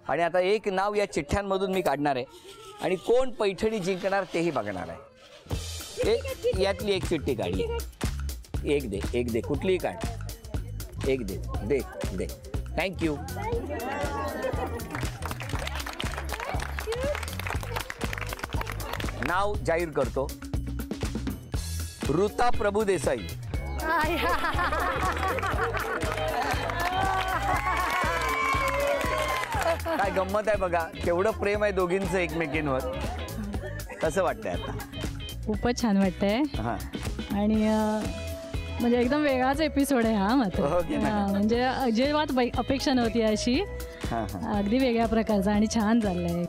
आणि आता एक नाव या चिठ्ठ्यांमधून मी काढणार आहे आणि कोण पैठणी जिंकणार तेही बघणार आहे। यातली एक चिठ्ठी काढली, एक दे कुठलीही काढ, एक दे। थँक्यू। नाव जाहीर करतो, ऋता प्रभुदेसाई। काय गंमत आहे बघा, केवढं प्रेम आहे दोघींचं एकमेकींवर। कसं वाटतंय आता? खूपच छान वाटतंय। आणि म्हणजे एकदम वेगळाच एपिसोड आहे हा मात्र। म्हणजे अजिबात अपेक्षा नव्हती अशी, अगदी वेगळ्या प्रकारचा आणि छान चाललंय।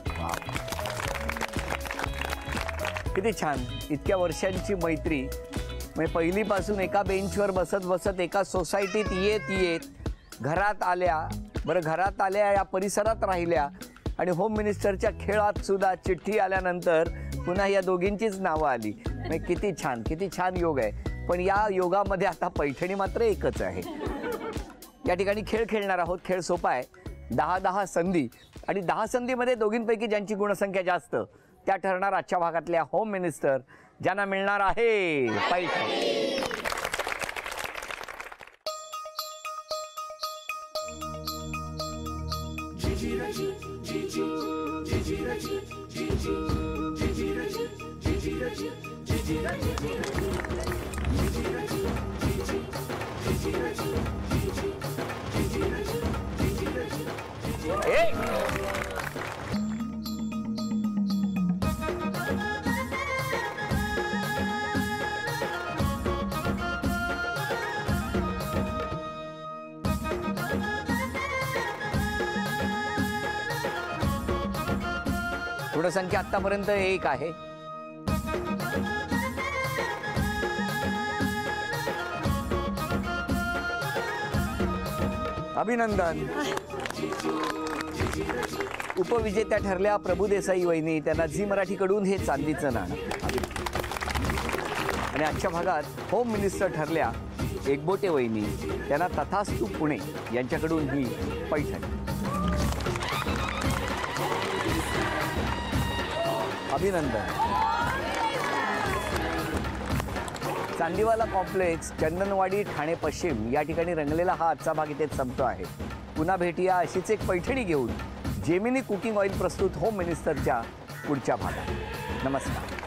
किती छान, इतक्या वर्षांची मैत्री, म्हणजे पहिलीपासून एका बेंचवर बसत बसत एका सोसायटीत येत घरात आल्या, बरं घरात आल्या, या परिसरात राहिल्या आणि होम मिनिस्टरच्या खेळात सुद्धा चिठ्ठी आल्यानंतर पुन्हा या दोघींचीच नावं आली। म्हणजे किती छान योग आहे। पण या योगामध्ये आता पैठणी मात्र एकच आहे। या ठिकाणी खेळ खेळणार आहोत। खेळ सोपा आहे, 10 संधी आणि 10 संधीमध्ये दोघींपैकी ज्यांची गुणसंख्या जास्त त्या ठरणार आजच्या भागातल्या होम मिनिस्टर, ज्यांना मिळणार आहे पैठणी। गुणसंख्या आतापर्यंत 1 आहे। अभिनंदन। उपविजेत्या ठरल्या प्रभुदेसाई वहिनी, त्यांना झी मराठीकडून हे चांदीचं नाणं। आणि आजच्या भागात होम मिनिस्टर ठरल्या एकबोटे वहिनी, त्यांना तथास्तु पुणे यांच्याकडून ही पैठणी। अभिनंदन। चांदीवाला कॉम्प्लेक्स, चंदनवाडी, ठाणे पश्चिम या ठिकाणी रंगलेला हा आजचा भाग इथेच संपतो आहे। पुन्हा भेटूया अशीच एक पैठणी घेऊन जेमिनी कुकिंग ऑइल प्रस्तुत होम मिनिस्टरच्या पुढच्या भागात। नमस्कार।